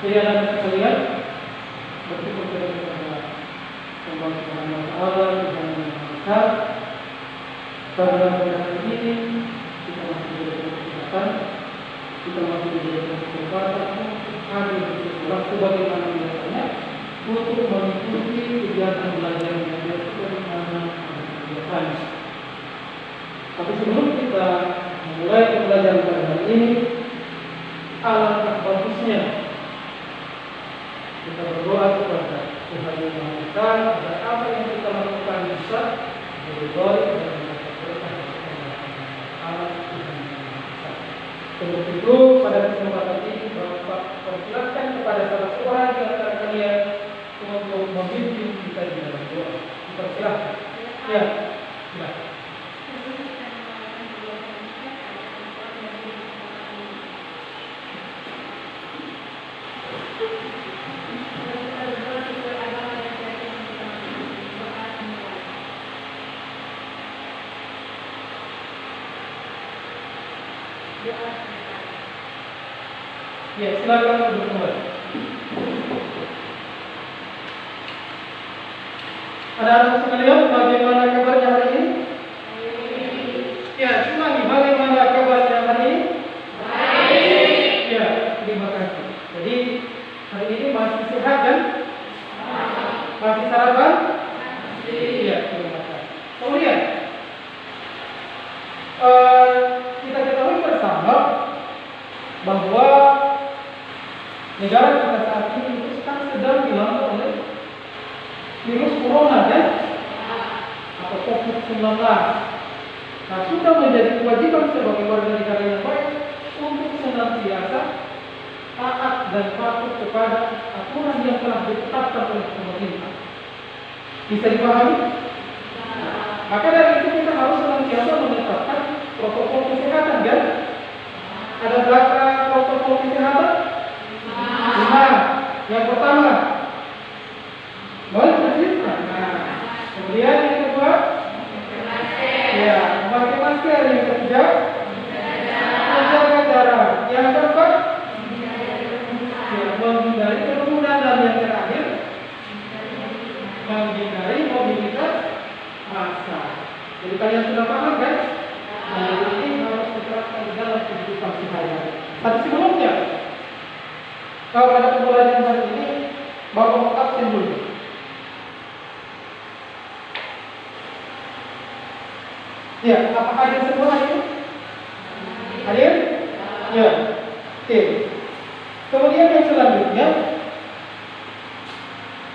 Jadi anak sekalian, bersyukur kepada Allah Subhanahu wa Ta'ala yang besar. Karena pada ini kita masih diberi kesempatan, kita masih diberi kesempatan hadir di sekolah sebagaimana biasanya untuk mengikuti kegiatan belajar yang bagaimana biasanya. Tapi sebelum kita memulai pembelajaran pada hari ini, alangkah bagusnya kita berdoa kepada Tuhan Yang Maha Esa agar apa yang kita lakukan bisa berbaik dan berkah Allah Tuhan Yang Maha Esa. Untuk itu pada kesempatan ini Bapak persilahkan kepada salah seorang di antara kalian untuk memimpin kita di dalam doa. Dipersilahkan. Ya, silakan. Ya, silakan duduk kembali. Anak-anak sekalian, bagaimana kabarnya hari ini? Ya, ulangi, bagaimana kabarnya hari ini? Baik. Ya, terima kasih. Jadi hari ini masih sehat kan? Masih sarapan? Iya, terima kasih. Kemudian kita ketahui bersama bahwa negara kita saat ini itu sedang dilanda oleh virus corona kan? Atau COVID-19. Nah, sudah menjadi kewajiban sebagai warga negara yang baik untuk senantiasa taat dan patuh kepada aturan yang telah ditetapkan oleh pemerintah. Bisa dipahami? Maka dari itu kita harus senantiasa menetapkan protokol kesehatan kan? Ada berapa protokol kesehatan? 5. Yang pertama, nah, kemudian yang kedua, ya, memakai masker. Yang ketiga, menjaga jarak. Yang keempat, ya, menghindari kerumunan. Dan yang terakhir, menghindari mobilitas massal. Jadi kalian sudah paham kan? Nah, ini harus diterapkan di dalam kehidupan sehari-hari. Tapi sebelumnya, kalau pada pembelajaran hari ini, Bapak mau absen dulu. Ya, apa hadir semua hari ini? Hadir? Ya. Oke. Kemudian yang selanjutnya,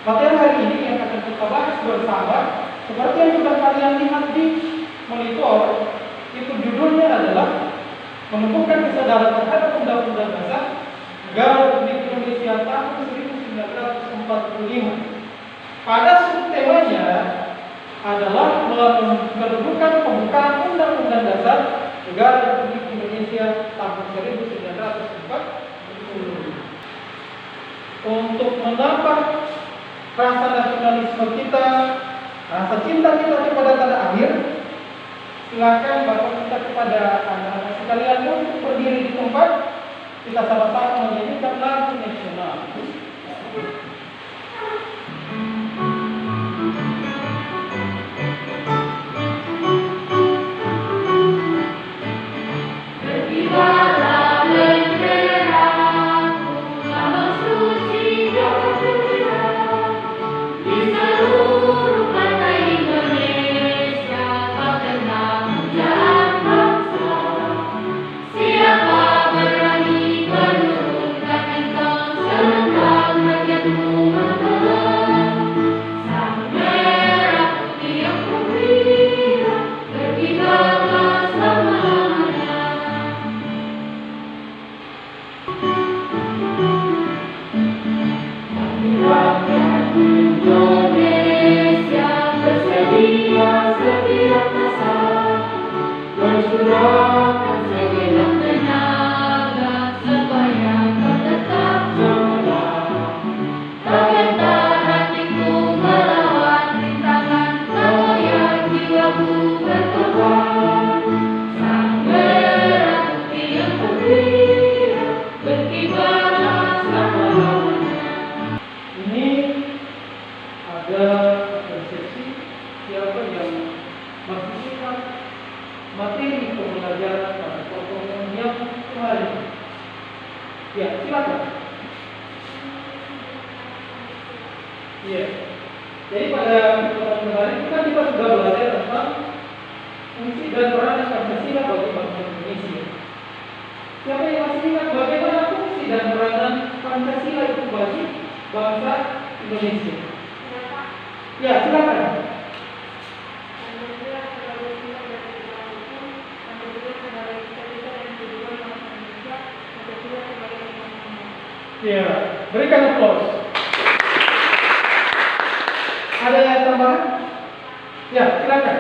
materi hari ini yang akan kita bahas bersama, seperti yang sudah kalian lihat di monitor, itu judulnya adalah menumbuhkan kesadaran terhadap Undang-Undang Dasar Negara Republik Indonesia tahun 1945. Pada subtemanya adalah mendudukan pembukaan Undang-Undang Dasar Negara Republik Indonesia tahun 1945 untuk menambah rasa nasionalisme kita, rasa cinta kita kepada tanah air. Silakan Bapak minta kepada anak-anak sekalian untuk berdiri di tempat, kita sama-sama menyanyikan lagu nasional. Siapa berani menurunkan engkau serta menjatuhkan Ya, silakan. Iya. Jadi pada pertemuan kemarin kita sudah belajar tentang fungsi dan peran Pancasila bagi bangsa Indonesia. Siapa yang masih ingat bagaimana fungsi dan peranan Pancasila itu bagi bangsa Indonesia? Ya, silakan. Ya, berikan aplaus. Ada yang tambahan? Ya, silakan.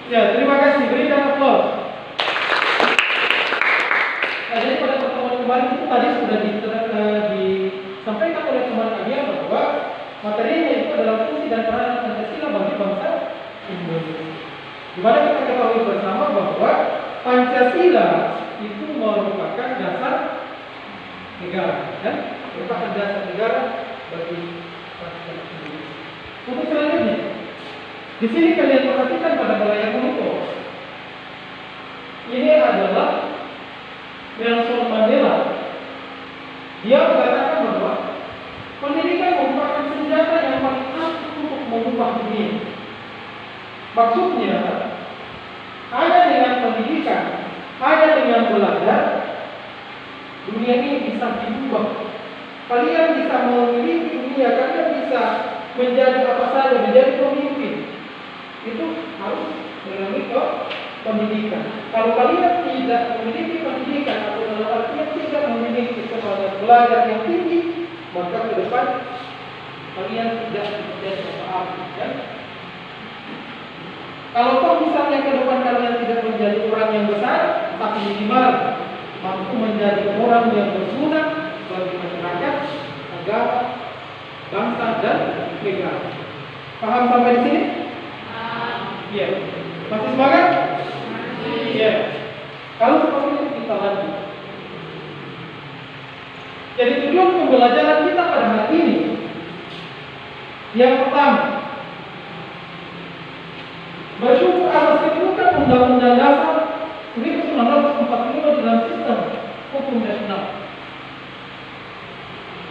Ya, terima kasih. Berikan aplaus. Nah, jadi pada pertemuan kemarin itu tadi sudah disampaikan oleh teman kami bahwa materinya itu adalah fungsi dan peran Pancasila bagi bangsa Indonesia. Di mana kita ketahui bersama bahwa Pancasila itu merupakan dasar negara, dan merupakan dasar negara bagi bangsa Indonesia. Untuk selanjutnya, di sini kalian perhatikan pada layar monitor. Ini adalah Nelson Mandela. Dia mengatakan bahwa pendidikan merupakan senjata yang paling ampuh untuk mengubah dunia. Maksudnya, hanya dengan pendidikan, hanya dengan belajar, dunia ini bisa diubah. Kalian bisa memiliki dunia, kalian bisa menjadi apa saja, menjadi pemimpin. Itu harus melalui pendidikan. Kalau kalian tidak memiliki pendidikan atau dalam artian tidak memiliki kesempatan belajar yang tinggi, maka ke depan kalian tidak menjadi apa-apa. Ya? Kalau misalnya ke depan kalian tidak menjadi orang yang besar, tapi minimal mampu menjadi orang yang berguna bagi masyarakat, agama, bangsa dan negara. Paham sampai di sini? Iya. Masih semangat? Iya. Kalau seperti itu kita lanjut. Jadi tujuan pembelajaran kita pada hari ini, yang pertama, bersyukur atas kedudukan Undang-Undang Dasar 1945 dalam sistem hukum nasional.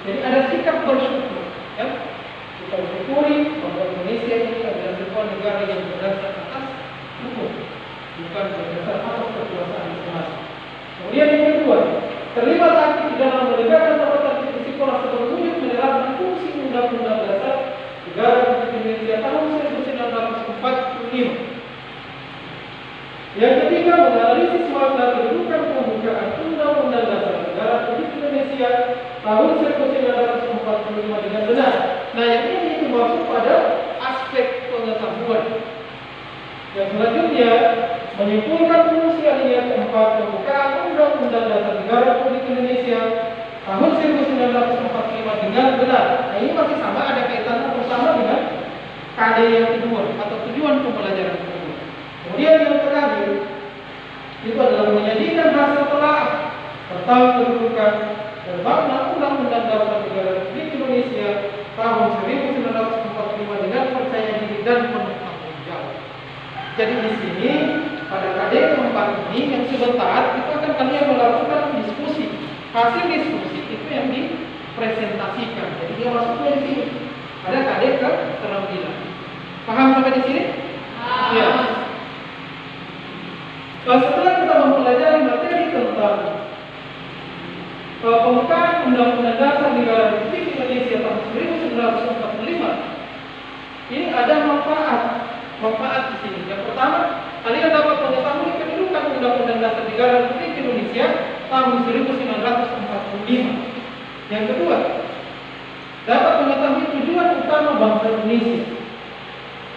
Jadi ada sikap bersyukur, ya. Kita bersyukuri bahwa Indonesia ini adalah sebuah negara yang berdasar atas hukum, bukan berdasar atas kekuasaan masing-masing. Kemudian yang kedua, terlibat aktif dalam menegakkan tata tertib di sekolah sepenuhnya menerapkan fungsi Undang-Undang Dasar Negara Republik Indonesia tahun 1945. Yang ketiga, menganalisis makna kedudukan pembukaan Undang-Undang Dasar Negara Republik Indonesia tahun 1945 dengan benar. Nah, yang ini itu masuk pada aspek pengetahuan. Yang selanjutnya, menyimpulkan fungsi alinea keempat pembukaan Undang-Undang Dasar Negara Republik Indonesia tahun 1945 dengan benar. Nah, ini masih sama, ada kaitannya bersama dengan KD yang kedua atau tujuan pembelajaran kedua. Kemudian yang terakhir itu adalah menyajikan hasil telaah tentang kedudukan dan makna Undang-Undang Dasar Negara Republik Indonesia tahun 1945 dengan percaya diri dan penuh tanggung jawab. Jadi di sini pada KD keempat ini yang sebentar itu akan kalian melakukan diskusi. Hasil diskusi itu yang dipresentasikan. Jadi dia masuknya di sini. Ada KD ke-9. Paham sampai di sini? Ya. Setelah kita mempelajari materi tentang pembukaan Undang-Undang Dasar Negara Republik Indonesia tahun 1945, ini ada manfaat di sini. Yang pertama, kalian dapat mengetahui kedudukan Undang-Undang Dasar Negara Republik Indonesia tahun 1945. Yang kedua, dapat mengetahui tujuan utama bangsa Indonesia.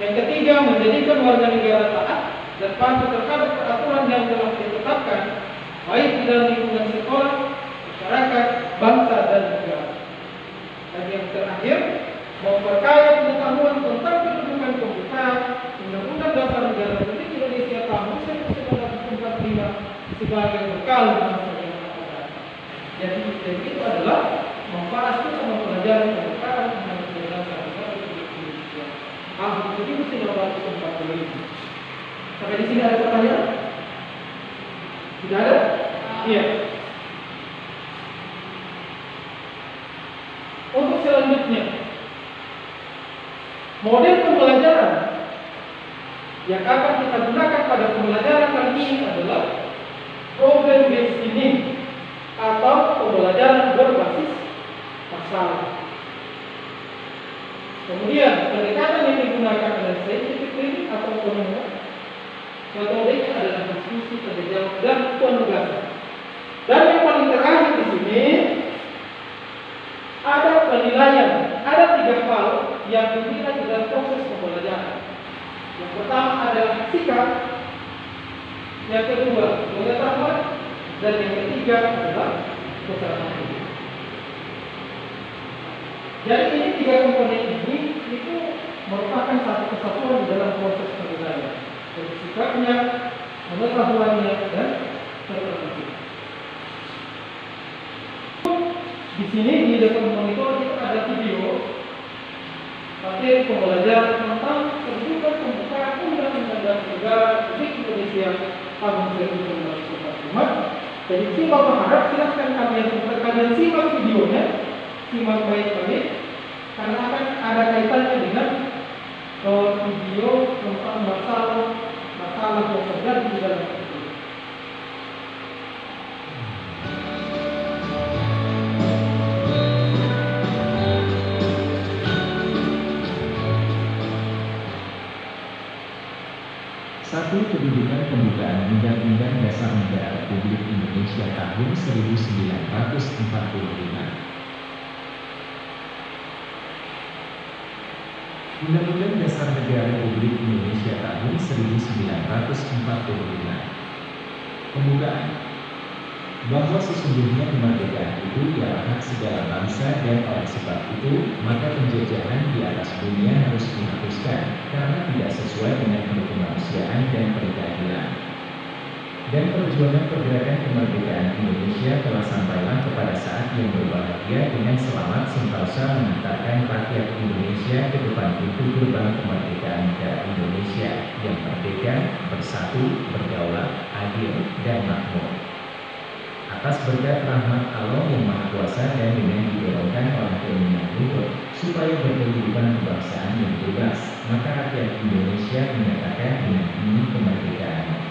Yang ketiga, menjadikan warga negara taat dan patuh terhadap peraturan yang telah ditetapkan, baik di dalam lingkungan sekolah, masyarakat, bangsa dan negara. Dan yang terakhir, memperkaya pengetahuan tentang kedudukan pembukaan Undang-Undang Dasar Negara Republik Indonesia tahun 1945 sebagai bekal bangsa yang akan datang. Jadi itu adalah manfaat kita mempelajari pembukaan Undang-Undang Dasar Negara Republik Indonesia 1945. Sampai di sini ada pertanyaan? Tidak ada? Iya. Untuk selanjutnya, model pembelajaran yang akan kita gunakan pada pembelajaran kali ini adalah problem based learning atau pembelajaran berbasis masalah. Kemudian pendekatan yang digunakan adalah scientific learning atau penemuan. Metodenya adalah diskusi, tanya jawab, dan penugasan. Dan yang paling terakhir di sini ada penilaian. Ada 3 hal yang dinilai dalam proses pembelajaran. Yang pertama adalah sikap, yang kedua pengetahuan, dan yang ketiga adalah keterampilan. Jadi ini 3 komponen ini itu merupakan satu kesatuan di dalam proses penilaian. Jadi sikapnya, pengetahuannya, dan keterampilan. Di sini di depan monitor itu ada video materi pembelajaran tentang kedudukan pembukaan Undang-Undang Negara Republik Indonesia tahun 1945. Jadi simak, berharap silahkan kalian simak videonya, simak baik-baik, karena akan ada kaitannya dengan video tentang masalah yang terjadi di dalam video. Satu, kedudukan pembukaan Undang-Undang Dasar Negara Republik Indonesia tahun 1945. Undang-Undang Dasar Negara Republik Indonesia tahun 1945. Pembukaan bahwa sesungguhnya kemerdekaan itu ialah hak segala bangsa, dan oleh sebab itu maka penjajahan di atas dunia harus dihapuskan karena tidak sesuai dengan kemanusiaan dan keadilan. Dan perjuangan pergerakan kemerdekaan Indonesia telah sampailah kepada saat yang berbahagia dengan selamat sentosa mengantarkan rakyat Indonesia ke depan pintu gerbang kemerdekaan negara Indonesia yang merdeka, bersatu, berdaulat, adil, dan makmur. Atas berkat rahmat Allah yang Maha Kuasa dan dengan didorongkan oleh keinginan luhur supaya berkehidupan kebangsaan yang bebas, maka rakyat Indonesia menyatakan dengan ini kemerdekaan.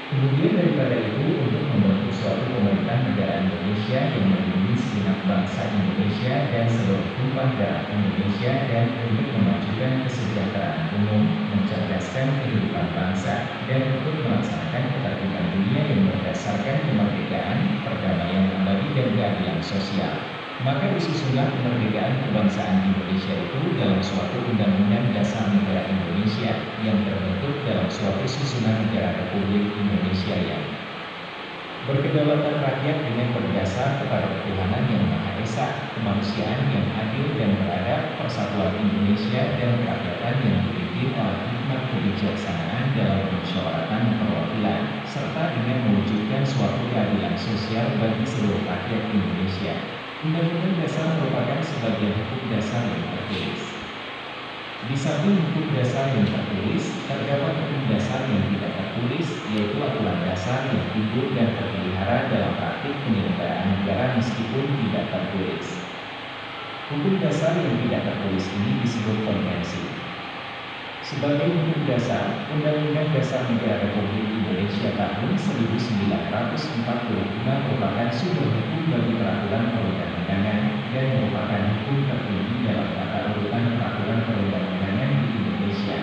Kemudian daripada itu, untuk membentuk suatu pemerintah negara Indonesia yang melindungi segenap bangsa Indonesia dan seluruh tumpah darah Indonesia, dan untuk memajukan kesejahteraan umum, mencerdaskan kehidupan bangsa, dan untuk melaksanakan ketertiban dunia yang berdasarkan kemerdekaan, perdamaian abadi, dan keadilan sosial. Maka disusunlah kemerdekaan kebangsaan Indonesia itu dalam suatu Undang-Undang Dasar Negara Indonesia yang terbentuk dalam suatu susunan negara Republik Indonesia yang berkedaulatan rakyat dengan berdasar kepada ketuhanan yang Maha Esa, kemanusiaan yang adil dan beradab, persatuan Indonesia, dan kerakyatan yang dipimpin oleh hikmat kebijaksanaan dalam permusyawaratan perwakilan, serta dengan mewujudkan suatu keadilan sosial bagi seluruh rakyat Indonesia. Undang-Undang Dasar merupakan sebagian hukum dasar yang tertulis. Di samping hukum dasar yang tertulis, terdapat hukum dasar yang tidak tertulis, yaitu aturan dasar yang hidup dan terpelihara dalam praktik penyelenggaraan negara meskipun tidak tertulis. Hukum dasar yang tidak tertulis ini disebut konvensi. Sebagai hukum dasar, Undang-Undang Dasar Negara Republik Indonesia tahun 1945 merupakan sumber hukum bagi peraturan perundang-undangan dan merupakan hukum tertinggi dalam tata urutan peraturan perundang-undangan di Indonesia.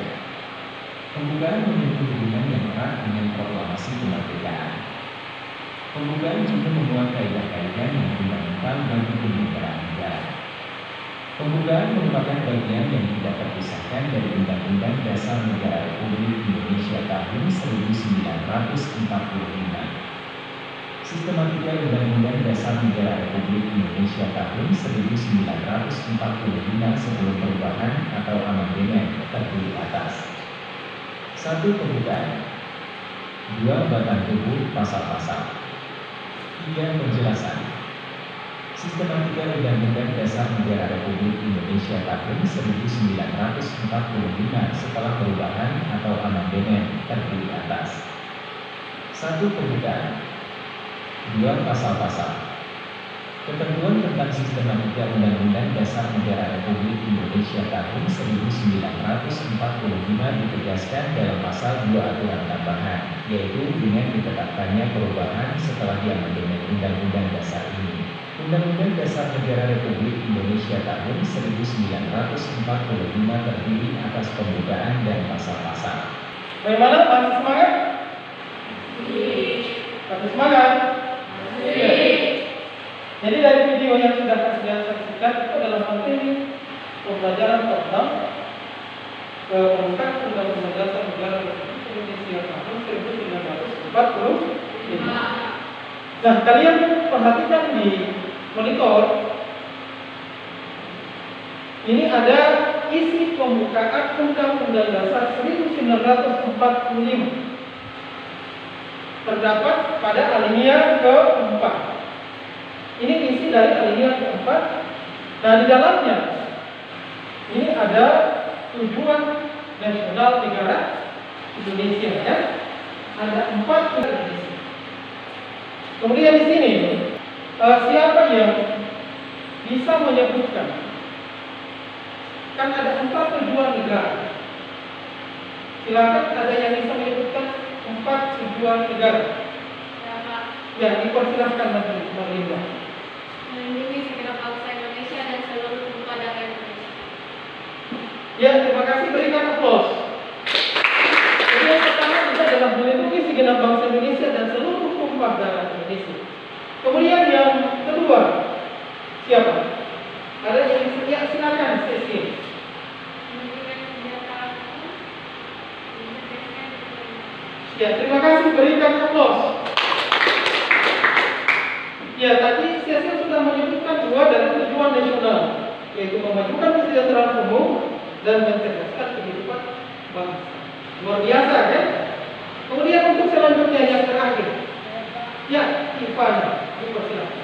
Pembukaan memiliki hubungan yang erat dengan proklamasi kemerdekaan. Pembukaan juga memuat kaidah-kaidah yang fundamental bagi penyelenggaraan negara. Pembukaan merupakan bagian yang tidak terpisahkan dari Undang-Undang Dasar Negara Republik Indonesia tahun 1945. Sistematika Undang-Undang Dasar Negara Republik Indonesia tahun 1945 sebelum perubahan atau amandemen terdiri atas: 1. Pembukaan. 2. Batang tubuh pasal-pasal. 3. Penjelasan. 1. Sistematika Undang-Undang Dasar Negara Republik Indonesia tahun 1945 setelah perubahan atau amandemen terdiri atas 1. Pembukaan 2. Pasal-pasal. Ketentuan tentang sistematika Undang-Undang Dasar Negara Republik Indonesia tahun 1945 ditegaskan dalam pasal 2 aturan tambahan, yaitu dengan ditetapkannya perubahan setelah diamandemen Undang-Undang Dasar ini. Undang-Undang Dasar Negara Republik Indonesia tahun 1945 terdiri atas pembukaan dan pasal-pasal. Bagaimana? Masih semangat? Masih semangat? Jadi dari video yang sudah kalian saksikan itu adalah materi pembelajaran tentang pembukaan Undang-Undang Dasar Negara Republik Indonesia tahun 1945. Nah, kalian perhatikan di monitor. Ini ada isi pembukaan Undang-Undang Dasar 1945. Terdapat pada alinea keempat. Ini isi dari alinea keempat. Nah, di dalamnya ini ada tujuan nasional negara Indonesia, ya. Ada 4 Indonesia. Kemudian di sini siapa yang bisa menyebutkan? Kan ada 4 tujuan negara. Silakan ada yang bisa menyebutkan 4 tujuan negara. Ya, dipersilahkan Mbak Linda. Melindungi segenap bangsa Indonesia dan seluruh tumpah darah Indonesia. Ya, terima kasih, berikan aplaus. Jadi yang pertama kita adalah melindungi segenap bangsa Indonesia dan seluruh tumpah darah Indonesia. Kemudian yang kedua, siapa? Ada yang ya, silakan sesi. Ya, terima kasih, berikan aplaus. Ya, tadi Cecil sudah menyebutkan 2 dari tujuan nasional, yaitu memajukan kesejahteraan umum dan mencerdaskan kehidupan bangsa. Luar biasa, kan? Kemudian untuk selanjutnya yang terakhir, ya, Ivana, dipersilakan.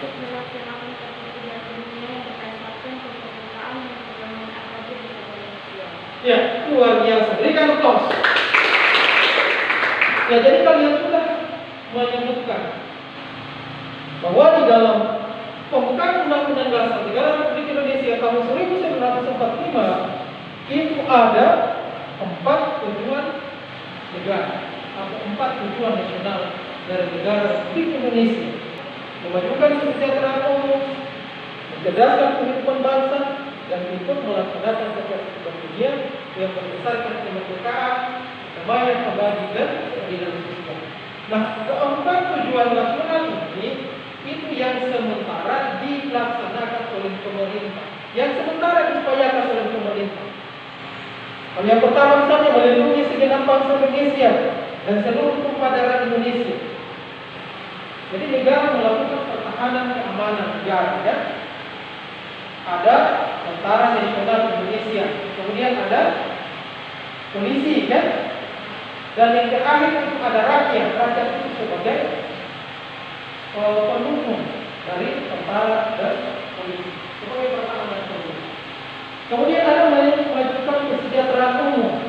Ya, luar biasa. Berikan aplaus. Ya, jadi kalian sudah menyebutkan bahwa di dalam pembukaan Undang-Undang Dasar Negara Republik Indonesia tahun 1945 itu ada 4 tujuan negara atau 4 tujuan nasional dari negara Republik Indonesia: memajukan kesejahteraan umum, mencerdaskan kehidupan bangsa, dan ikut melaksanakan ketertiban dunia yang berdasarkan kemerdekaan, kedamaian abadi dan keadilan sosial. Nah, keempat tujuan nasional ini itu yang sementara dilaksanakan oleh pemerintah, yang sementara diupayakan oleh pemerintah. Yang pertama misalnya melindungi segenap bangsa Indonesia dan seluruh tumpah darah Indonesia. Jadi negara melakukan pertahanan keamanan negara, ya. Ada Tentara Nasional Indonesia, kemudian ada polisi, kan? Dan yang terakhir itu ada rakyat. Rakyat itu sebagai pendukung dari tentara dan polisi, sebagai pertahanan polisi. Kemudian ada memajukan kesejahteraan umum.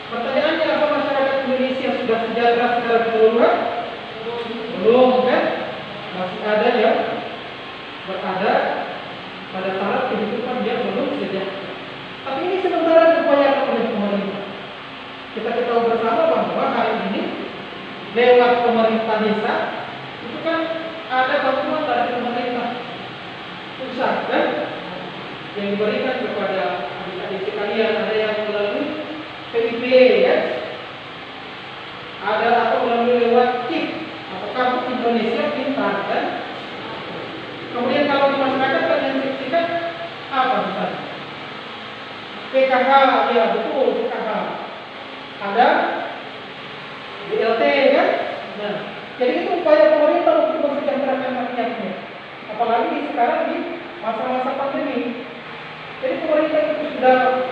Pertanyaannya, apa masyarakat Indonesia sudah sejahtera secara keseluruhan? Belum, kan? Masih ada yang berada pada taraf kehidupan yang belum sejahtera. Tapi ini sementara diupayakan oleh pemerintah. Kita ketahui bersama bahwa hari ini lewat pemerintah desa itu kan ada bantuan dari pemerintah pusat, kan, yang diberikan kepada adik-adik sekalian. Ada yang melalui PIP, ya, ada atau melalui lewat KIP atau Kartu Indonesia Pintar, kan. Kemudian kalau di masyarakat kalian saksikan apa misalnya? PKH, ya betul, PKH. Ada BLT, kan? Nah, jadi itu upaya pemerintah untuk mensejahterakan rakyatnya. Apalagi sekarang di masa-masa pandemi. Jadi pemerintah itu sudah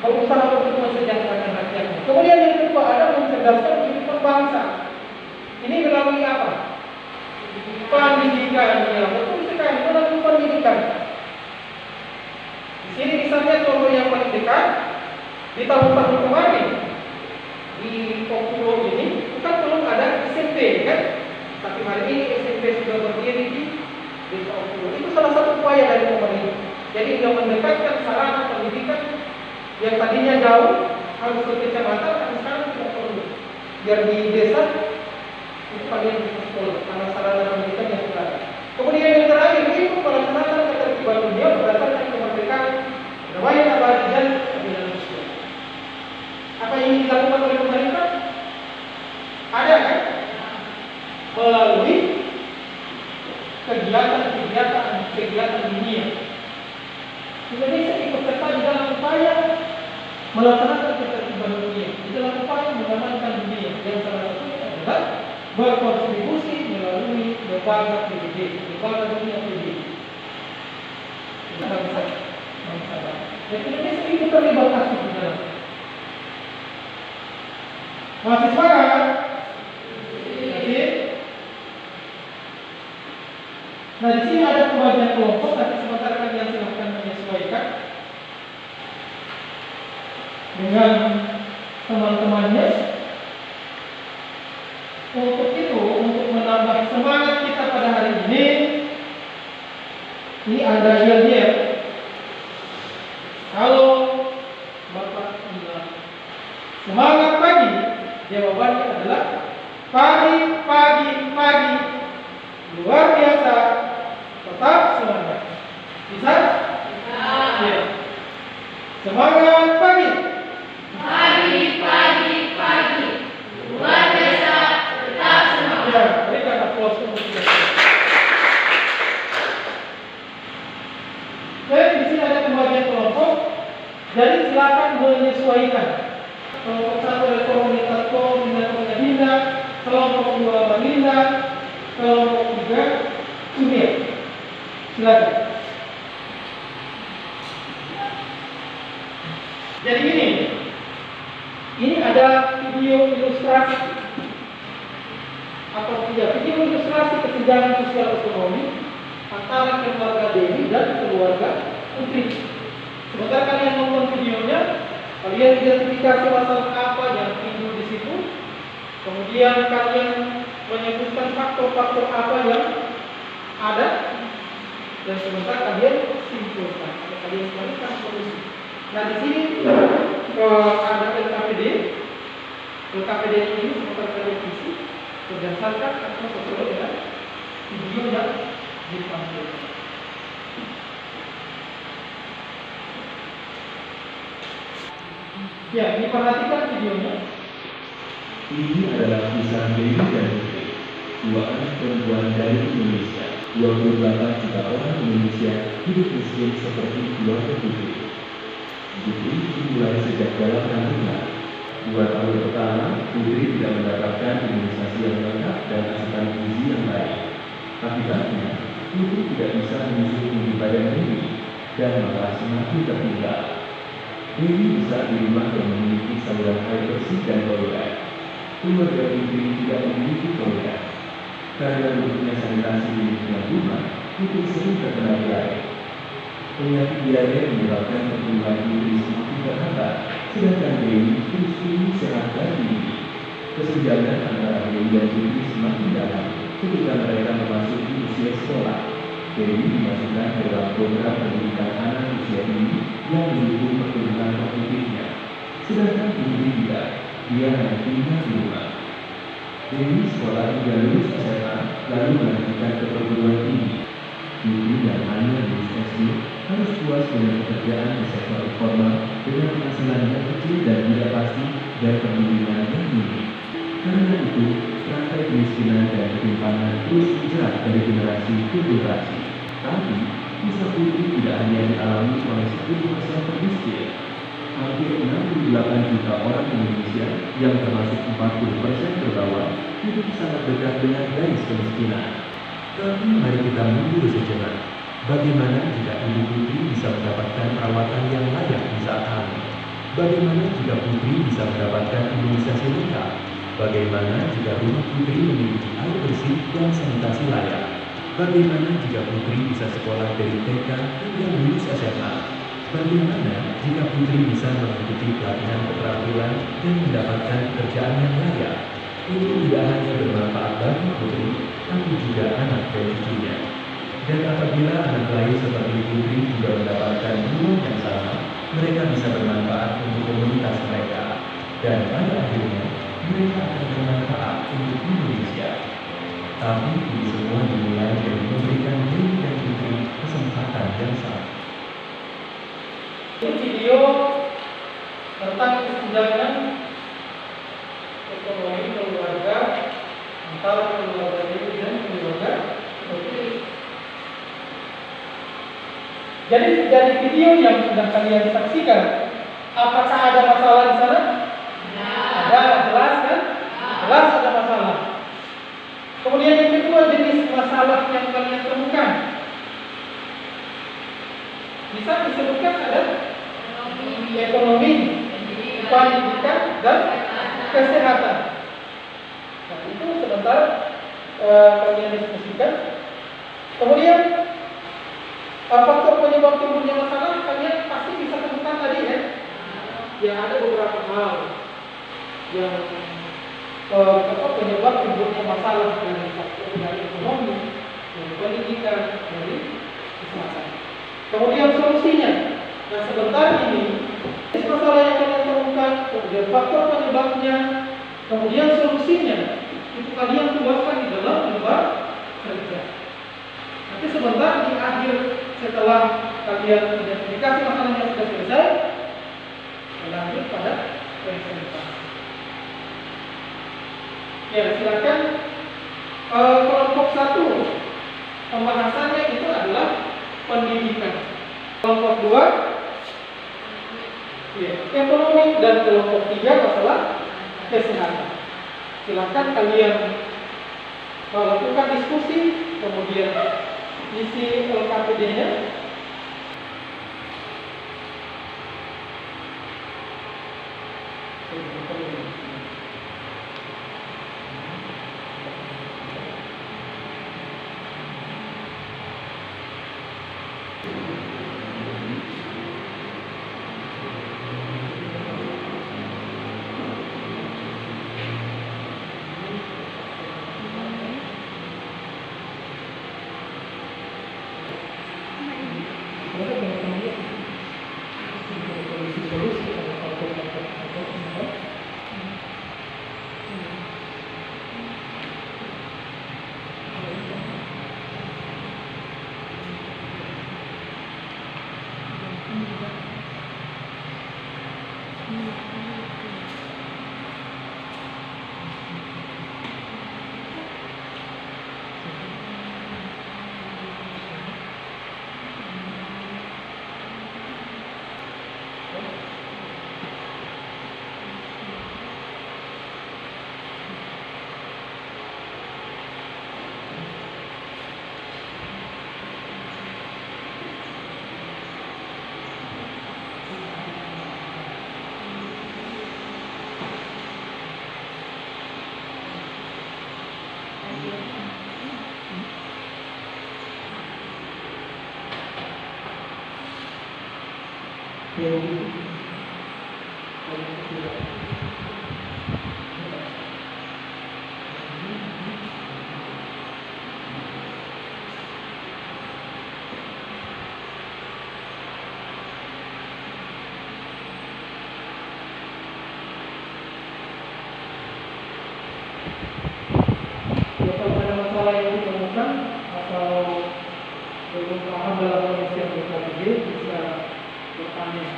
berusaha untuk mensejahterakan rakyatnya. Kemudian yang kedua ada mencerdaskan kehidupan bangsa. Ini melalui apa? Pendidikan, ya betul. mendekatkan melalui pendidikan. Di sini misalnya contoh yang paling dekat di tahun-tahun kemarin di Populo ini bukan belum ada SMP kan, tapi hari ini SMP sudah berdiri di desa Populo. Itu salah satu upaya dari pemerintah. Jadi dia mendekatkan sarana pendidikan yang tadinya jauh harus ke kecamatan, tapi sekarang tidak perlu. Biar di desa itu kalian bisa sekolah karena sarana pendidikan yang sudah ada. Kemudian yang terakhir itu melaksanakan ketertiban dunia berdasarkan kemerdekaan, kedamaian abadi dan keadilan sosial. Apa yang dilakukan oleh pemerintah? Ada kan? Melalui kegiatan dunia. Indonesia ikut serta di dalam upaya melaksanakan ketertiban dunia, di dalam upaya mengamankan dunia, yang salah satunya adalah berkontribusi melalui lembaga PBB, lembaga dunia PBB. Bangsa. Dan Indonesia itu terlibat aktif di dalam. Masih semangat? Jadi, nah di sini ada pembagian kelompok, tapi sementara kalian silahkan menyesuaikan dengan teman-temannya. Untuk itu, untuk menambah semangat kita pada hari ini ada yel-yel. Kalau Bapak bilang semangat pagi, jawabannya adalah pagi. Luar biasa, tetap semangat. Bisa? Ya. Semangat pagi. Pagi. Luar biasa, tetap semangat. Ya, berikan aplaus untuk kita. Jadi di sini ada pembagian kelompok. Jadi silakan menyesuaikan. Kelompok 1 ekonomi Tatko, Bina, kelompok 2 Balinda, kelompok 3 Sudir. Silakan. Jadi ini ada video ilustrasi atau video ilustrasi kesenjangan sosial ekonomi antara keluarga Dewi dan keluarga Putri. Sebentar kalian nonton videonya, kalian identifikasi masalah apa yang timbul di situ. Kemudian kalian menyebutkan faktor-faktor apa yang ada, dan sebentar kalian simpulkan. Kalian carikan solusi. Nah di sini ada LKPD. LKPD ini sebentar kalian isi berdasarkan atau sesuai dengan video yang ditampilkan. Ya, diperhatikan videonya. Ini adalah kisah Dewi dan Putri, dua anak perempuan dari Indonesia. 28 juta orang Indonesia hidup miskin seperti keluarga Putri. Putri dimulai sejak dalam kandungan. 2 tahun pertama, Putri tidak mendapatkan imunisasi yang lengkap dan asupan gizi yang baik. Akibatnya, Putri tidak bisa menyusu tinggi badan Dewi dan malah semakin tertinggal. Dewi besar di rumah yang memiliki saluran air bersih dan toilet. Keluarga Putri tidak memiliki toilet. Karena buruknya sanitasi di lingkungan rumah, Putri sering terkena diare. Penyakit diare menyebabkan pertumbuhan Putri semakin terhambat, sedangkan Dewi terus sehat dan tinggi. Kesenjangan antara Dewi dan Putri semakin dalam ketika mereka memasuki usia sekolah. Dewi dimasukkan ke dalam program pendidikan anak usia dini yang mendukung pertumbuhan kognitifnya. Sedangkan Putri tidak, dia hanya tinggal di rumah. Dewi sekolah hingga lulus SMA, lalu melanjutkan ke perguruan tinggi. Putri yang hanya lulus SD harus puas dengan pekerjaan di sektor informal dengan penghasilan yang kecil dan tidak pasti dan pembimbingan yang tinggi. Karena itu, rantai kemiskinan dan ketimpangan terus menjerat dari generasi ke generasi. Tapi, kisah Putri tidak hanya dialami oleh 10% termiskin. Hampir 68 juta orang Indonesia yang termasuk 40% ke bawah hidup sangat dekat dengan garis kemiskinan. Tapi mari kita mundur sejenak. Bagaimana jika Ibu Putri bisa mendapatkan perawatan yang layak di saat hamil? Bagaimana jika Putri bisa mendapatkan imunisasi lengkap? Bagaimana jika rumah Putri memiliki air bersih dan sanitasi layak? Bagaimana jika putri bisa sekolah dari TK hingga lulus SMA? Bagaimana jika putri bisa mengikuti pelatihan keterampilan dan mendapatkan pekerjaan yang layak? Ini tidak hanya bermanfaat bagi putri, tapi juga anak dan cucunya. Dan apabila anak lain seperti putri juga mendapatkan peluang yang sama, mereka bisa bermanfaat untuk komunitas mereka. Dan pada akhirnya, mereka akan bermanfaat untuk Indonesia. Tapi ini semua dimulai dari memberikan diri dan putri kesempatan yang sama. Ini video tentang kesenjangan ekonomi keluarga antara keluarga ini dan keluarga putri. Jadi dari video yang sudah kalian saksikan, apakah ada masalah di sana? Ada, jelas kan? Jelas ada masalah. Kemudian yang kedua, jenis masalah yang kalian temukan. Bisa disebutkan ada ekonomi, pendidikan, dan kesehatan. Nah, itu sebentar kalian diskusikan. Kemudian faktor penyebab timbulnya masalah kalian pasti bisa temukan tadi ya. Ya ada beberapa hal yang penyebab timbulnya masalah dari faktor dari ekonomi, dari pendidikan, dari kesehatan. Kemudian solusinya. Nah sebentar ini masalah yang kalian temukan, kemudian faktor penyebabnya, kemudian solusinya itu kalian tuangkan di dalam lembar kerja. Nanti sebentar di akhir setelah kalian identifikasi masalahnya sudah selesai, lanjut pada presentasi. Ya silakan. Kelompok 1 pembahasannya itu adalah pendidikan. Kelompok 2 ya, ekonomi, dan kelompok 3 masalah kesehatan. Silakan kalian lakukan diskusi, kemudian isi LKPD-nya. Kalau ada masalah yang ditemukan atau belum paham dalam pengisian BKPD, bisa bertanya.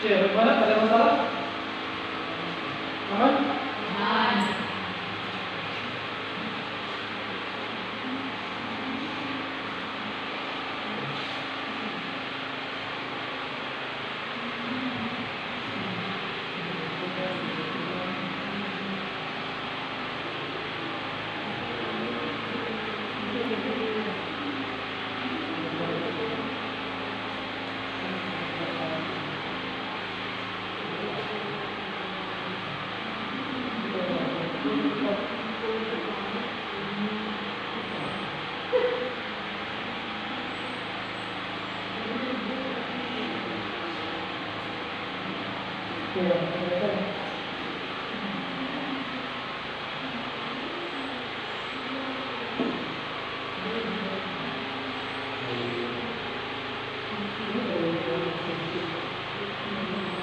Ya, bagaimana? Ada masalah? Aman? Ya, silakan.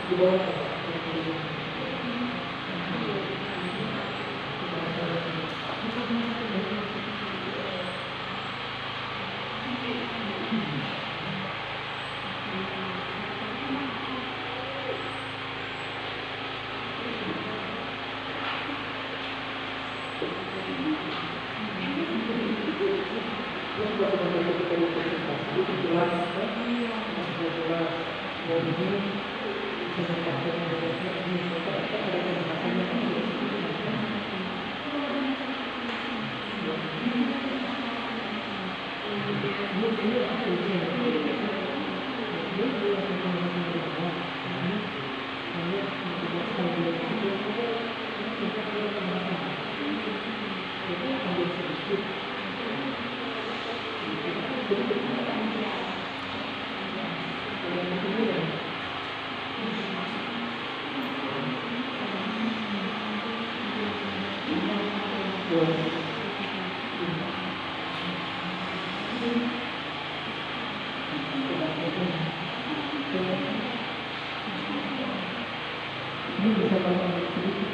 Di bawah. Ini bisa tambah sedikit.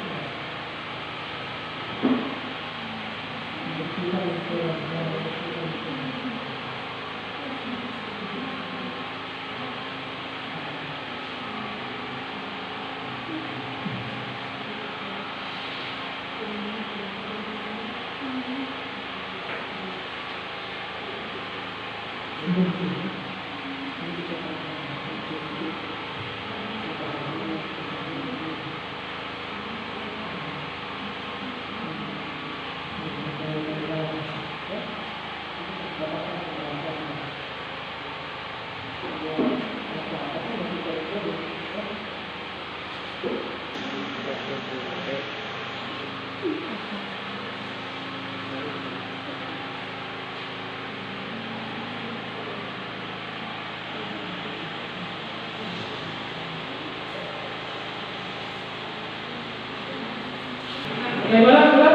Bagaimana sudah?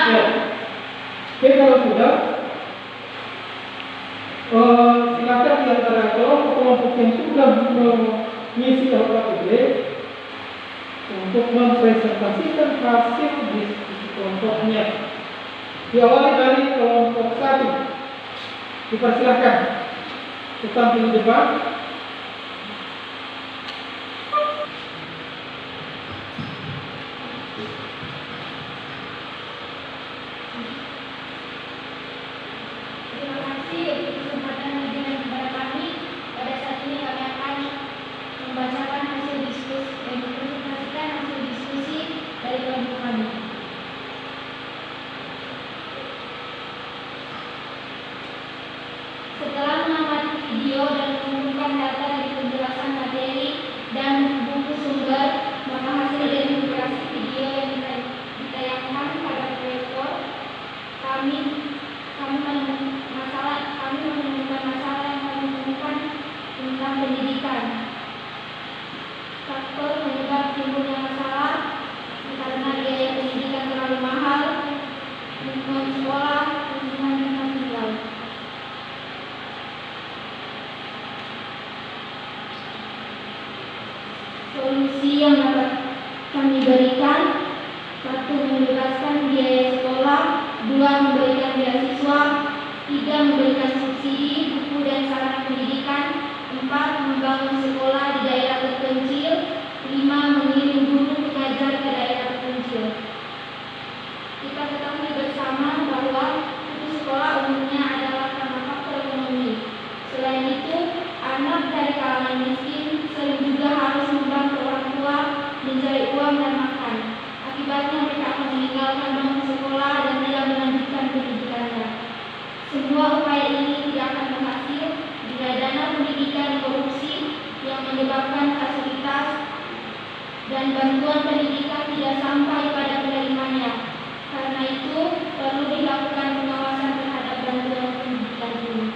Ya. Oke, kalau sudah, silakan di antara kelompok yang sudah mengisi LKPD untuk mempresentasikan hasil diskusi kelompoknya. Diawali dari kelompok 1. Dipersilahkan tampil di depan. Setelah mengamati video dan mengumpulkan data dari penjelasan materi dan buku sumber, maka hasil dari durasi video yang ditayangkan pada proyektor, kami menemukan masalah yang kami temukan tentang pendidikan. Faktor penyebab timbulnya masalah karena biaya pendidikan terlalu mahal, lingkungan sekolah, lingkungan tempat tinggal. Solusi yang dapat kami berikan: 1. Membebaskan biaya sekolah, 2. Memberikan beasiswa, 3. Memberikan subsidi buku dan sarana pendidikan, 4. Membangun sekolah di daerah terpencil, 5. Mengirim guru pengajar ke daerah terpencil. Kita ketahui bersama bahwa putus sekolah umumnya adalah karena faktor ekonomi. Selain itu, anak dari kalangan miskin sering juga harus membantu orang tua mencari uang dan makan. Akibatnya mereka akan meninggalkan bangku sekolah dan tidak melanjutkan pendidikannya. Semua upaya ini tidak akan berhasil jika dana pendidikan korupsi yang menyebabkan fasilitas dan bantuan pendidikan tidak sampai pada penerimanya. Karena itu, perlu dilakukan pengawasan terhadap bantuan pendidikan ini.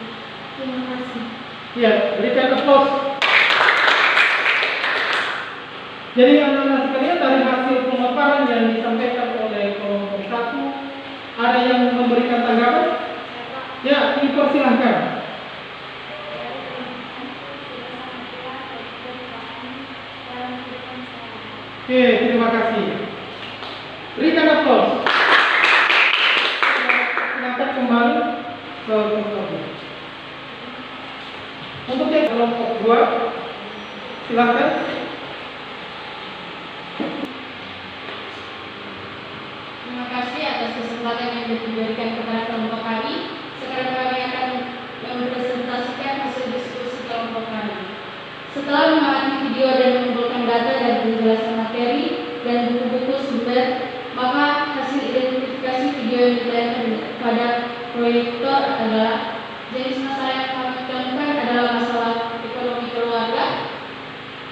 Terima kasih. Ya, berikan applause. Jadi anak-anak sekalian, dari hasil pemaparan yang disampaikan oleh kelompok 1, ada yang memberikan tanggapan? Ya, dipersilahkan. Oke, terima kasih. Berikan aplaus. Silakan kembali ke kelompok 2. Untuk yang kelompok 2, silakan. Terima kasih atas kesempatan yang diberikan kepada kelompok kami. Sekarang kami akan mempresentasikan hasil diskusi kelompok kami. Setelah mengamati video dan mengumpulkan data dan penjelasan materi dan buku-buku sumber, maka hasil identifikasi video yang ditayangkan pada proyektor adalah jenis masalah yang kami temukan adalah masalah ekonomi keluarga.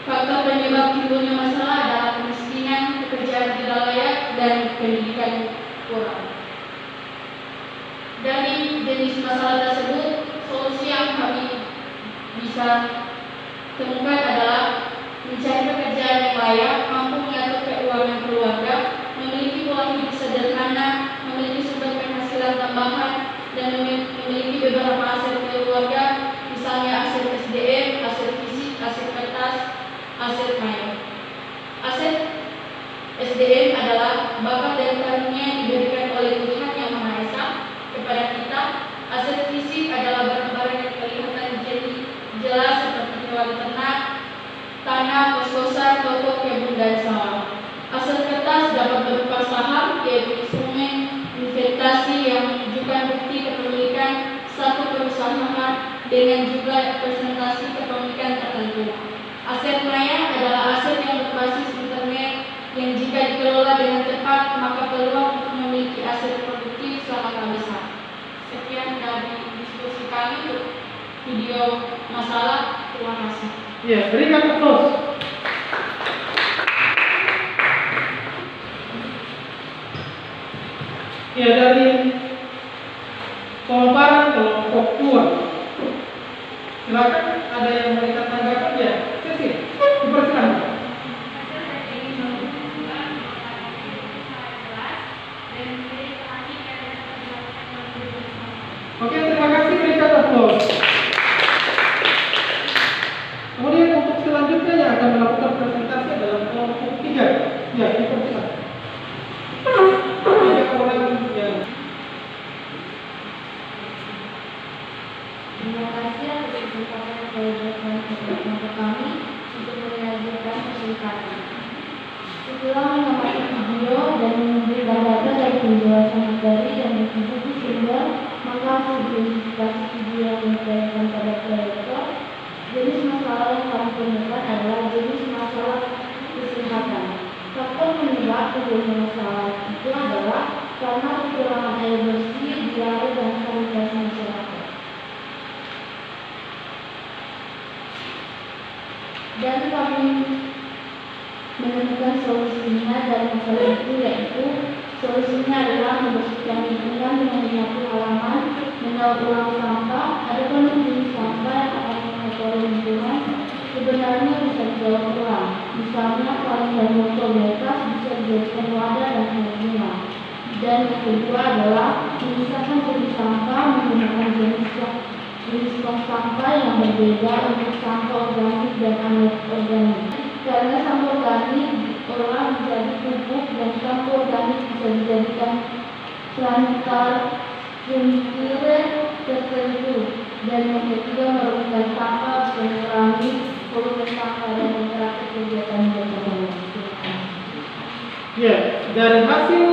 Faktor penyebab timbulnya masalah adalah kemiskinan, pekerjaan tidak layak, dan pendidikan kurang. Dari jenis masalah tersebut, solusi yang kami bisa temukan adalah mencari pekerjaan yang layak, mampu mengatur keuangan keluarga, memiliki pola hidup sederhana, memiliki sumber penghasilan tambahan, dan memiliki beberapa aset keluarga, misalnya aset SDM, aset fisik, aset kertas, aset maya. Aset SDM adalah bakat dan karunia yang diberikan oleh Tuhan Yang Maha Esa kepada kita. Aset fisik adalah barang-barang yang kelihatan jelas seperti hewan ternak, tanah, kos-kosan, toko, kebun, dan sawah. Aset kertas dapat berupa saham, yaitu instrumen investasi yang menunjukkan bukti kepemilikan satu perusahaan dengan jumlah presentasi kepemilikan tertentu. Aset maya adalah aset yang berbasis internet yang jika dikelola dengan tepat maka peluang untuk memiliki aset produktif sangatlah besar. Sekian dari diskusi kami untuk video masalah. Terima kasih. Ya, berikan aplaus. Ya, dari pemaparan kelompok 2, silakan ada yang memberikan tanggapan ya. Sesi, dipersilakan. Oke, terima kasih, berikan aplaus. Kemudian untuk selanjutnya yang akan melakukan presentasi adalah kelompok 3. Ya, dipersilakan. Ada orang yang Terima kasih atas kesempatan yang diberikan kepada kelompok kami untuk menyajikan hasil kami. Setelah mengamati video dan mengumpulkan data dari penjelasan materi dan buku-buku sumber, maka hasil identifikasi video yang ditayangkan pada proyektor. Jenis masalah yang kami temukan adalah jenis masalah kesehatan. Faktor penyebab timbulnya masalah itu adalah karena kekurangan air bersih, diare, dan sanitasi masyarakat. Dan kami menemukan solusinya dari masalah itu, yaitu solusinya adalah membersihkan lingkungan dengan menyapu halaman, mendaur ulang sampah. Ada jenis sampah yang akan mengotori lingkungan sebenarnya bisa didaur ulang. Misalnya kaleng dan botol bekas bisa dijadikan wadah dan rumah. Dan yang kedua adalah memisahkan jenis sampah menggunakan jenis tong sampah yang berbeda untuk sampah organik dan anorganik. Karena sampah organik diolah menjadi pupuk dan sampah organik bisa dijadikan plantar cemilan tertentu. Dan yang ketiga merupakan sampah bisa mengurangi volume sampah dan mengurangi kegiatan berkembang. ya, dari hasil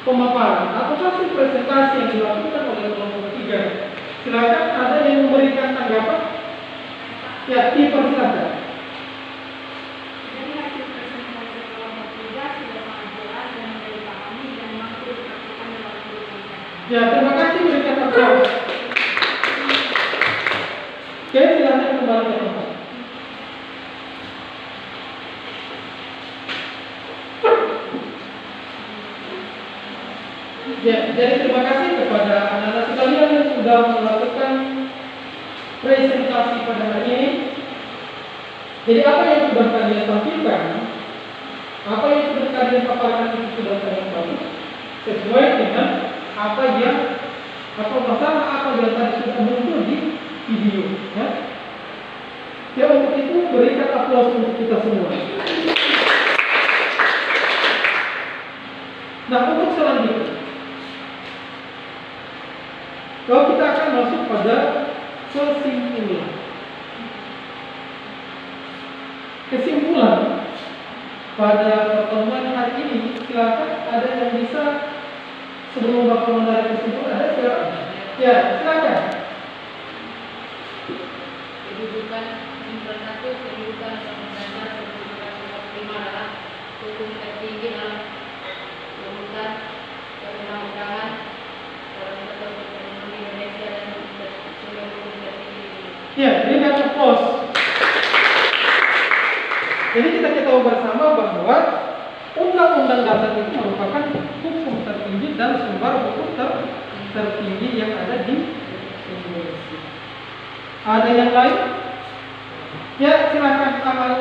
pemaparan atau hasil presentasi yang dilakukan oleh kelompok 3, silakan ada yang memberikan tanggapan. Ya, dipersilakan. Dari hasil presentasi kelompok 3 sudah sangat jelas dan dipahami dan mampu dipraktikkan dalam kehidupan. Ya, terima kasih, berikan aplaus. Oke, silakan kembali ke tempat. Ya, jadi terima kasih kepada anak-anak sekalian yang sudah melakukan presentasi pada hari ini. Jadi apa yang sudah kalian tampilkan, apa yang sudah kalian paparkan itu sudah kalian tahu sesuai dengan apa yang atau masalah apa yang tadi sudah muncul di video, ya. Ya, untuk itu berikan aplaus untuk kita semua. Nah, untuk selanjutnya, kalau kita akan masuk pada kesimpulan. Kesimpulan pada pertemuan hari ini, silakan ada yang bisa sebelum Bapak menarik kesimpulan, ada silakan. Ya, silakan. Kedudukan nomor 1, kedudukan atau belajar kedudukan nomor 5 adalah hukum tertinggi dalam kedudukan perundang-undangan dalam ketentuan Indonesia dan seluruh hukum tertinggi. Ya, berikan aplaus. Jadi kita tahu bersama bahwa Undang-Undang Dasar itu merupakan hukum tertinggi dan sumber hukum tertinggi yang ada di Indonesia. Ada yang lain? Ya, silakan amal.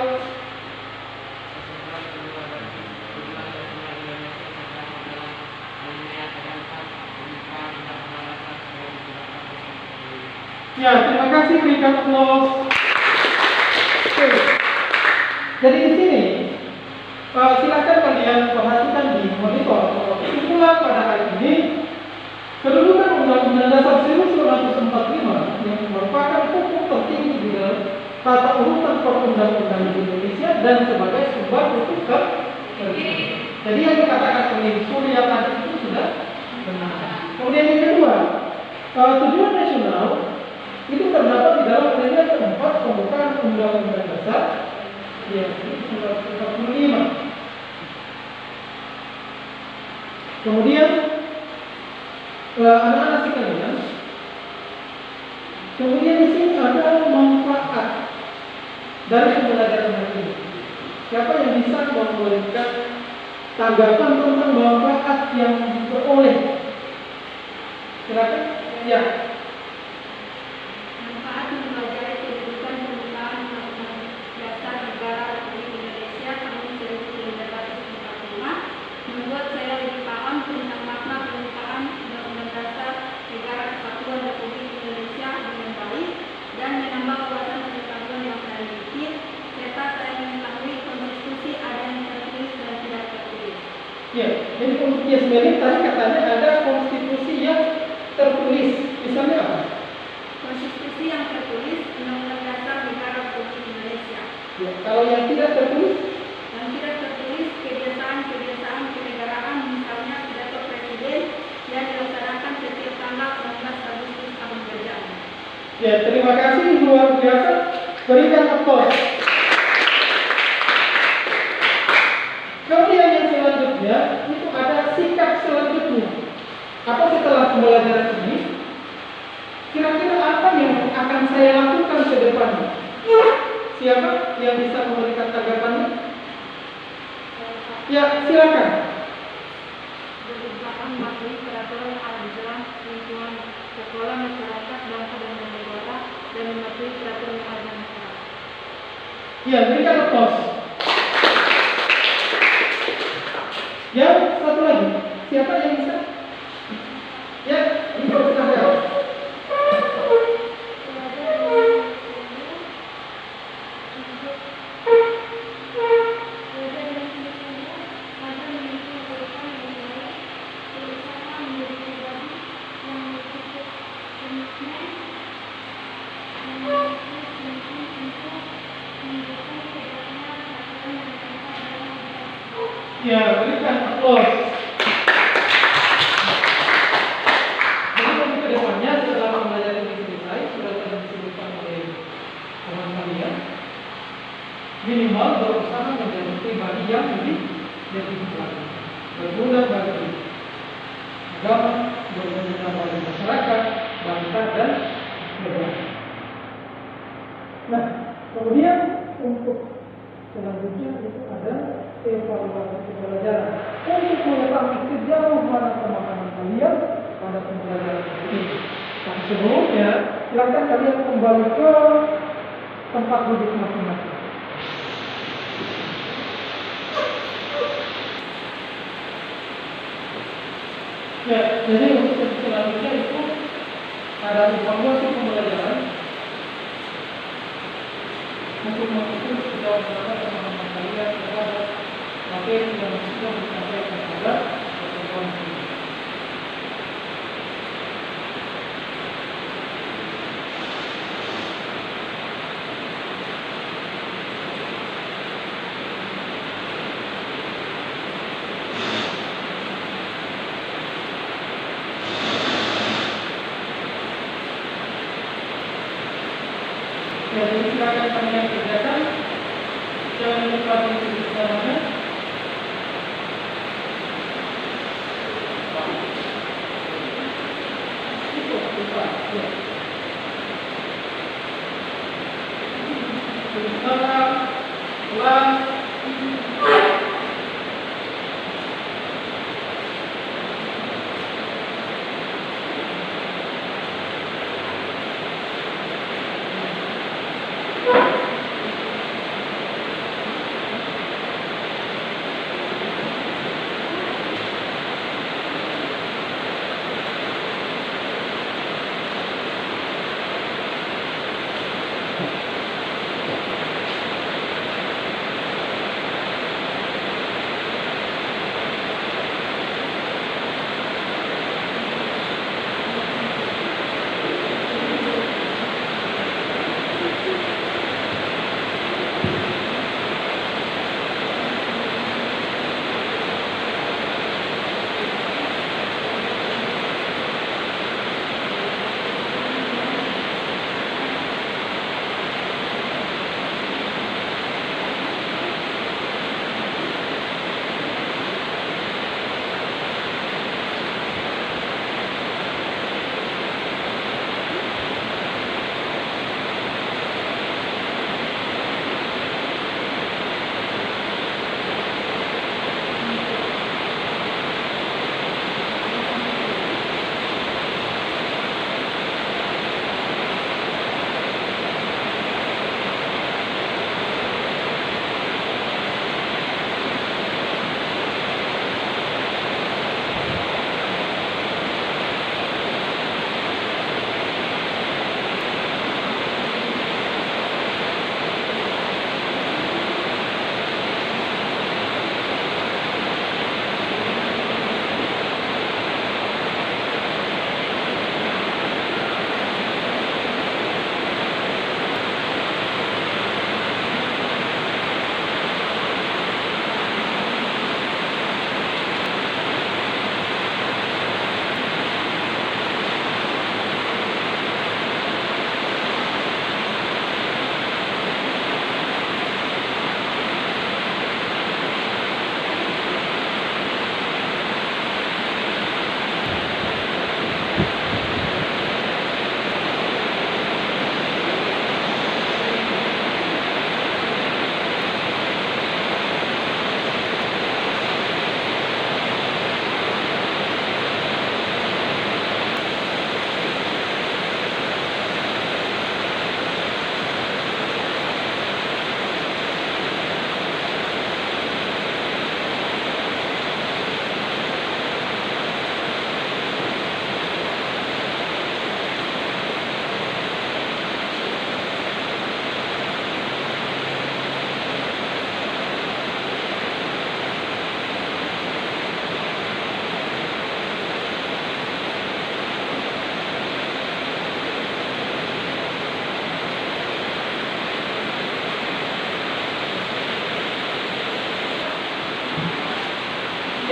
Ya, terima kasih, berikan aplaus. Oke. Jadi di sini silakan kalian perhatikan di monitor. Kesimpulan pada hari ini, kedudukan Undang-Undang Dasar 1945 yang merupakan hukum tertinggi di dalam tata urutan perundang-undangan di Indonesia dan sebagai sumber hukum tertinggi. Jadi yang dikatakan oleh Surya tadi itu sudah benar. Kemudian yang kedua, tujuan nasional itu terdapat di dalam alinea keempat pembukaan Undang-Undang Dasar yang 1945. Kemudian anak-anak sekalian, kemudian di sini ada manfaat dari pembelajaran hari ini. Siapa yang bisa memberikan tanggapan tentang manfaat yang diperoleh? Silakan. Ya. Manfaat mempelajari kedudukan pembukaan Undang-Undang Dasar Negara Republik Indonesia tahun 1945 membuat saya lebih paham tentang makna pembukaan Undang-Undang Dasar Negara Kesatuan Republik Indonesia dengan baik dan menambah wawasan pengetahuan yang saya miliki, serta saya mengetahui konstitusi ada yang tertulis dan tidak tertulis. Ya, jadi untuk Yasmin tadi katanya ada konstitusi yang tertulis. Misalnya apa? Konstitusi yang tertulis Undang-Undang Dasar Negara Republik Indonesia. Ya, kalau yang tidak tertulis, Yang tidak tertulis kebiasaan-kebiasaan kenegaraan, misalnya pidato presiden yang dilaksanakan setiap tanggal 16 Agustus tahun berjalan. ya terima kasih, luar biasa. Berikan aplaus. Kemudian yang selanjutnya itu ada sikap selanjutnya. Apa setelah pembelajaran ini? Kira-kira apa yang akan saya lakukan ke depannya? Siapa yang bisa memberikan tanggapannya? Ya, silakan. Berusaha mematuhi peraturan al-Islam lingkungan sekolah masyarakat bangsa dan negara dan mematuhi peraturan yang ada masyarakat. Ya, berikan aplaus. Yang satu lagi, siapa yang bisa? Ya, itu sudah ya. Ya, berikan aplaus. Jadi untuk kedepannya setelah pembelajaran ini selesai, sudah tadi disebutkan oleh teman kalian, minimal berusaha menjadi pribadi yang lebih baik, berguna bagi agama, berguna bagi masyarakat, bangsa dan negara. Nah, kemudian untuk selanjutnya itu ada evaluasi pembelajaran untuk mengetahui sejauh mana pemahaman kalian pada pembelajaran ini. Nah, sebelumnya silakan kalian kembali ke tempat duduk masing-masing. Ya, jadi untuk selanjutnya itu ada evaluasi pembelajaran untuk mengukur sejauh mana pemahaman kalian terhadap materi yang sudah disampaikan pada pertemuan ini. Ya, jadi silakan kalian kerjakan. Jangan lupa ditulis namanya. Lupa, ya. Tulis nama, kelas,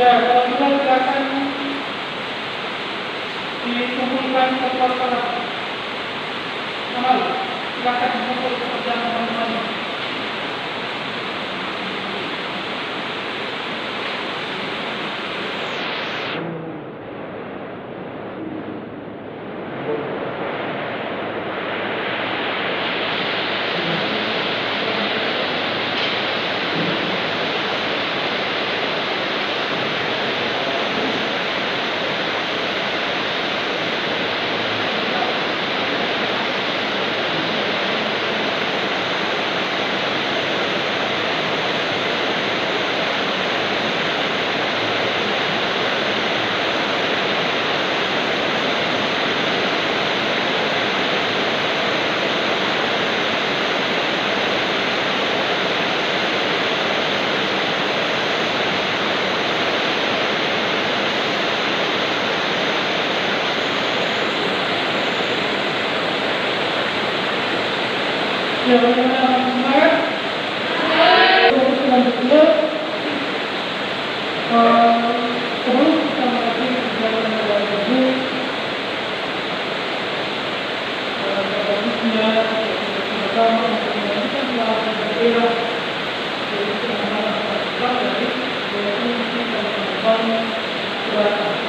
ya, kalau bisa silakan dikumpulkan ke kelompok amal. Silakan dikumpul pekerjaan teman-teman. Ya, bagaimana semangat? Terus selanjutnya, sebelum kita mulai jalan mulai ini, bagusnya pertama untuk melanjutkan pelajaran berbeda, yaitu anak-anak dari yaitu kita mengembang silakan.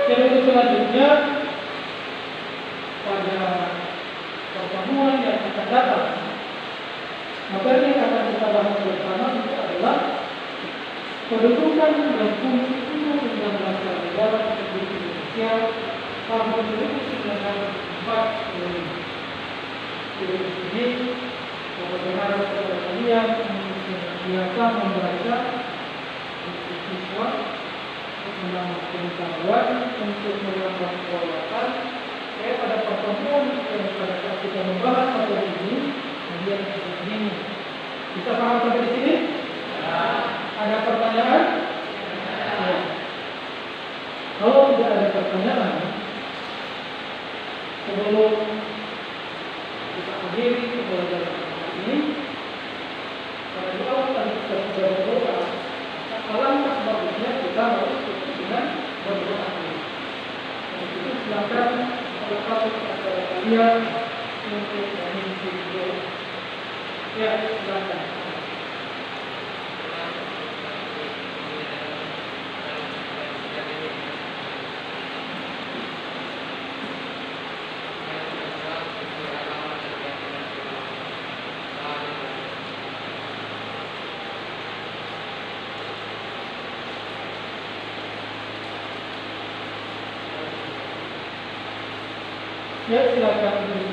Jadi selanjutnya pada pertemuan yang akan datang, materi yang akan kita bahas bersama itu adalah kedudukan dan fungsi Undang-Undang Dasar Negara Republik Indonesia tahun 1944 ini. Jadi di sini saya berharap kepada kalian biasa membaca buku siswa menambah pengetahuan untuk menambah wawasan. Pada pertemuan pada saat kita membahas materi ini, kemudian seperti ini. Bisa paham sampai di sini? Ya. Ada pertanyaan? Ya. Kalau tidak ada pertanyaan, sebelum kita akhiri pembelajaran ini, pada di awal tadi kita sudah berdoa. Alangkah bagusnya kita harus dengan berdoa. Untuk itu silakan kalau kepada kalian untuk mengisi video. Ya, silakan. Ya, silakan.